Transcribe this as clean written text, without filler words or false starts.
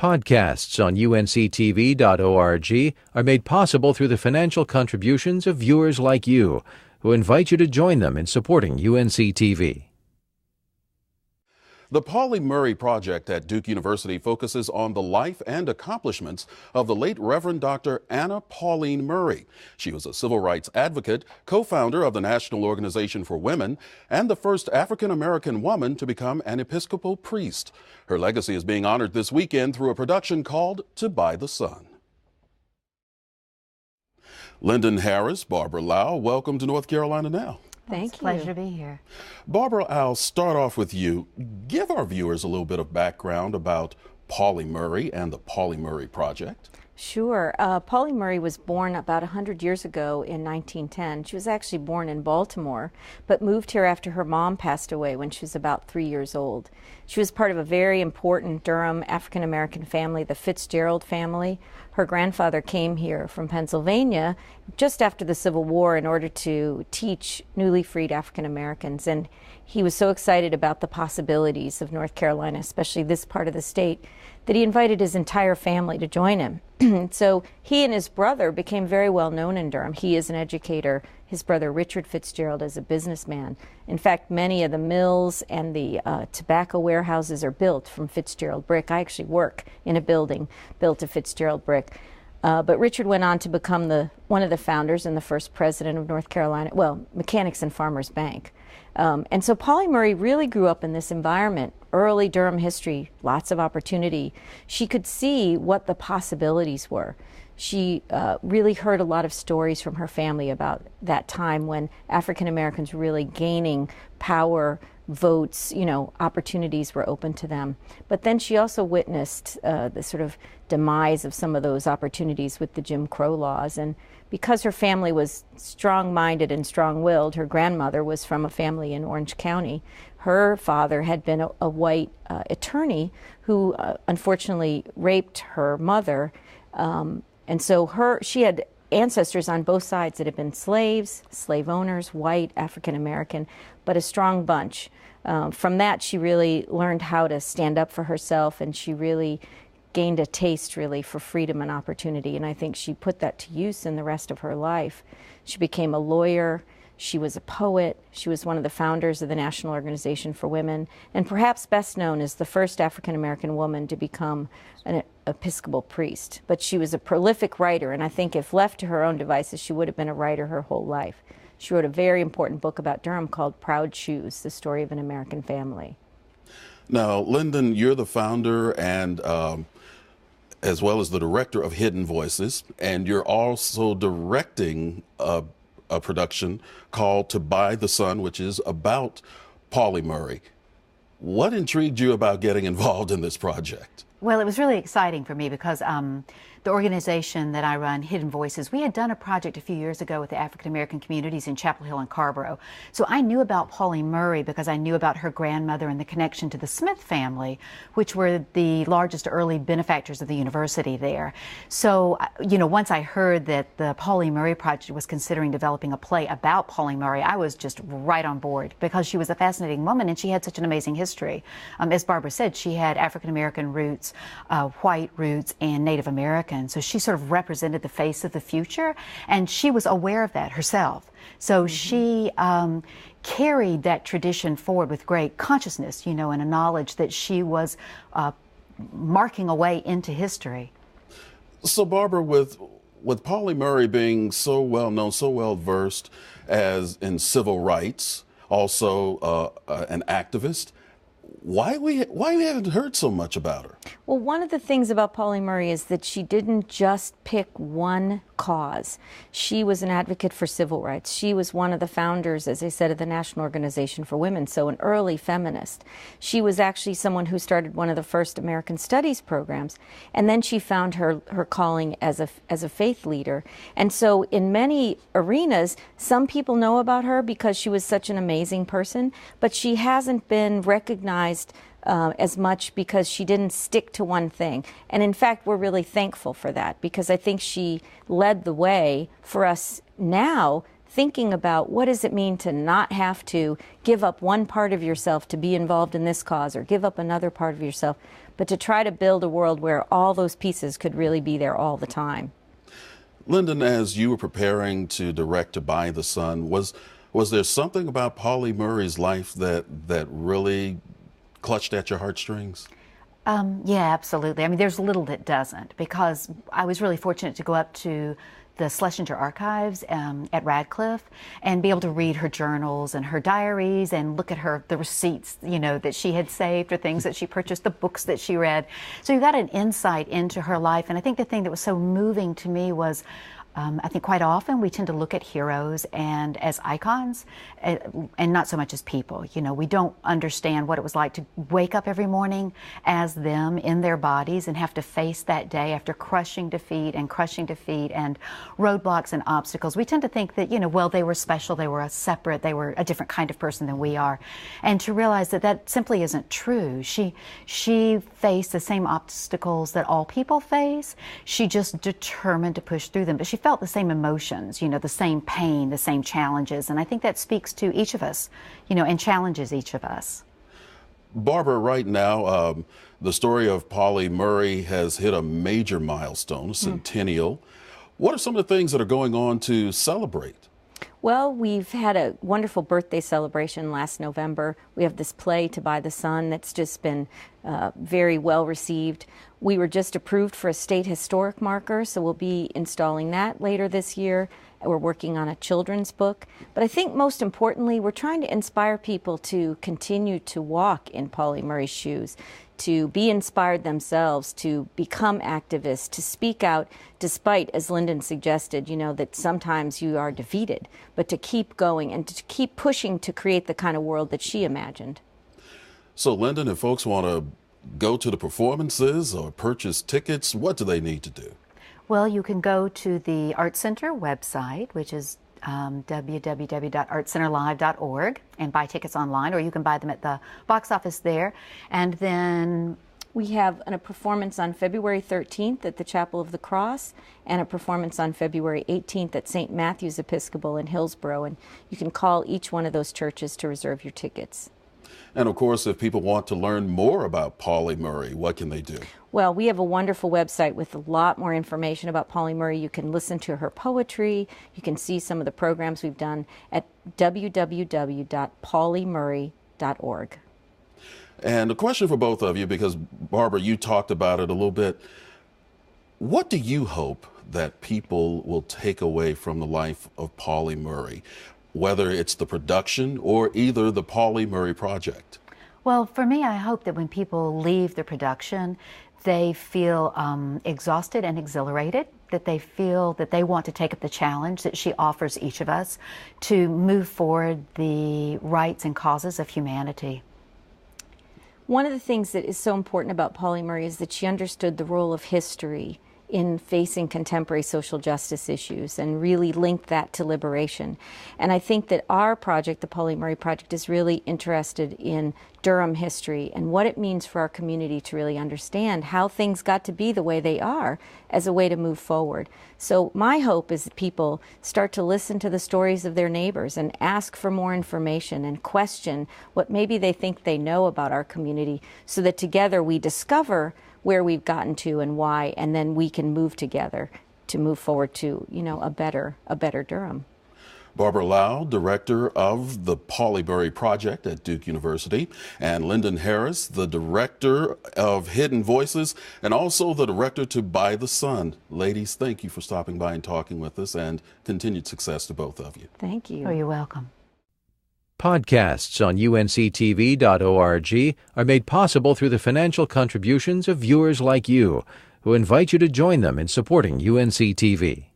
Podcasts on UNC-TV.org are made possible through the financial contributions of viewers like you, who invite you to join them in supporting UNC-TV. The Pauli Murray Project at Duke University focuses on the life and accomplishments of the late Reverend Dr. Anna Pauline Murray. She was a civil rights advocate, co-founder of the National Organization for Women, and the first African-American woman to become an Episcopal priest. Her legacy is being honored this weekend through a production called To Buy the Sun. Lynden Harris, Barbara Lau, welcome to North Carolina Now. Thank you. It's a pleasure to be here. Barbara, I'll start off with you. Give our viewers a little bit of background about Pauli Murray and the Pauli Murray Project. Sure. Pauli Murray was born about 100 years ago in 1910. She was actually born in Baltimore, but moved here after her mom passed away when she was about 3 years old. She was part of a very important Durham African-American family, the Fitzgerald family. Her grandfather came here from Pennsylvania just after the Civil War in order to teach newly freed African-Americans, and he was so excited about the possibilities of North Carolina, especially this part of the state, that he invited his entire family to join him. So he and his brother became very well known in Durham. He is an educator. His brother Richard Fitzgerald is a businessman. In fact, many of the mills and the tobacco warehouses are built from Fitzgerald brick. I actually work in a building built of Fitzgerald brick. But Richard went on to become one of the founders and the first president of North Carolina, well, Mechanics and Farmers Bank. And so Pauli Murray really grew up in this environment, early Durham history, lots of opportunity. She could see what the possibilities were. She really heard a lot of stories from her family about that time when African Americans were really gaining power, votes, opportunities were open to them. But then she also witnessed the sort of demise of some of those opportunities with the Jim Crow laws. And because her family was strong-minded and strong-willed, her grandmother was from a family in Orange County. Her father had been a white attorney who unfortunately raped her mother. And so she had ancestors on both sides that had been slaves, slave owners, white, African American, but a strong bunch. From that, she really learned how to stand up for herself, and she really gained a taste, really, for freedom and opportunity. And I think she put that to use in the rest of her life. She became a lawyer. She was a poet. She was one of the founders of the National Organization for Women, and perhaps best known as the first African-American woman to become an Episcopal priest. But she was a prolific writer, and I think if left to her own devices, she would have been a writer her whole life. She wrote a very important book about Durham called Proud Shoes, the story of an American family. Now, Lynden, you're the founder and as well as the director of Hidden Voices, and you're also directing a production called To Buy the Sun, which is about Pauli Murray. What intrigued you about getting involved in this project? Well, it was really exciting for me because the organization that I run, Hidden Voices, we had done a project a few years ago with the African-American communities in Chapel Hill and Carborough. So I knew about Pauli Murray because I knew about her grandmother and the connection to the Smith family, which were the largest early benefactors of the university there. So, once I heard that the Pauli Murray Project was considering developing a play about Pauli Murray, I was just right on board because she was a fascinating woman and she had such an amazing history. As Barbara said, she had African-American roots, white roots, and Native American. So she sort of represented the face of the future, and she was aware of that herself. So she carried that tradition forward with great consciousness, and a knowledge that she was marking a way into history. So Barbara, with Pauli Murray being so well known, so well versed as in civil rights, also an activist, why we haven't heard so much about her? Well, one of the things about Pauli Murray is that she didn't just pick one cause. She was an advocate for civil rights. She was one of the founders, as I said, of the National Organization for Women, so an early feminist. She was actually someone who started one of the first American Studies programs, and then she found her calling as a faith leader. And so in many arenas, some people know about her because she was such an amazing person, but she hasn't been recognized as much because she didn't stick to one thing. And in fact, we're really thankful for that because I think she led the way for us now thinking about what does it mean to not have to give up one part of yourself to be involved in this cause or give up another part of yourself, but to try to build a world where all those pieces could really be there all the time. Lynden, as you were preparing to direct To By the Sun, was there something about Pauli Murray's life that really clutched at your heartstrings? Yeah, absolutely. I mean, there's little that doesn't, because I was really fortunate to go up to the Schlesinger Archives at Radcliffe and be able to read her journals and her diaries and look at the receipts, that she had saved or things that she purchased, the books that she read. So you got an insight into her life. And I think the thing that was so moving to me was I think quite often we tend to look at heroes and as icons and not so much as people. We don't understand what it was like to wake up every morning as them in their bodies and have to face that day after crushing defeat and roadblocks and obstacles. We tend to think that, well, they were special, they were they were a different kind of person than we are. And to realize that that simply isn't true. She faced the same obstacles that all people face. She just determined to push through them. But she felt the same emotions, the same pain, the same challenges. And I think that speaks to each of us, and challenges each of us. Barbara, right now, the story of Pauli Murray has hit a major milestone, a centennial. What are some of the things that are going on to celebrate? Well, we've had a wonderful birthday celebration last November. We have this play, To By the Sun, that's just been very well received. We were just approved for a state historic marker, so we'll be installing that later this year. We're working on a children's book. But I think most importantly, we're trying to inspire people to continue to walk in Pauli Murray's shoes, to be inspired themselves, to become activists, to speak out despite, as Lynden suggested, that sometimes you are defeated, but to keep going and to keep pushing to create the kind of world that she imagined. So, Lynden, if folks want to go to the performances or purchase tickets, what do they need to do? Well, you can go to the Art Center website, which is www.artcenterlive.org, and buy tickets online, or you can buy them at the box office there. And then we have a performance on February 13th at the Chapel of the Cross and a performance on February 18th at St. Matthew's Episcopal in Hillsborough. And you can call each one of those churches to reserve your tickets. And of course, if people want to learn more about Pauli Murray, what can they do? Well, we have a wonderful website with a lot more information about Pauli Murray. You can listen to her poetry. You can see some of the programs we've done at www.paulimurray.org. And a question for both of you, because Barbara, you talked about it a little bit. What do you hope that people will take away from the life of Pauli Murray, whether it's the production or either the Pauli Murray Project? Well, for me, I hope that when people leave the production, they feel exhausted and exhilarated, that they feel that they want to take up the challenge that she offers each of us to move forward the rights and causes of humanity. One of the things that is so important about Pauli Murray is that she understood the role of history in facing contemporary social justice issues and really linked that to liberation. And I think that our project, the Pauli Murray Project, is really interested in Durham history and what it means for our community to really understand how things got to be the way they are as a way to move forward. So my hope is that people start to listen to the stories of their neighbors and ask for more information and question what maybe they think they know about our community, so that together we discover where we've gotten to and why, and then we can move together to move forward to, a better Durham. Barbara Lau, director of the Pauli Murray Project at Duke University, and Lynden Harris, the director of Hidden Voices, and also the director to By the Sun. Ladies, thank you for stopping by and talking with us, and continued success to both of you. Thank you. Oh, you're welcome. Podcasts on UNC-TV.org are made possible through the financial contributions of viewers like you, who invite you to join them in supporting UNC-TV.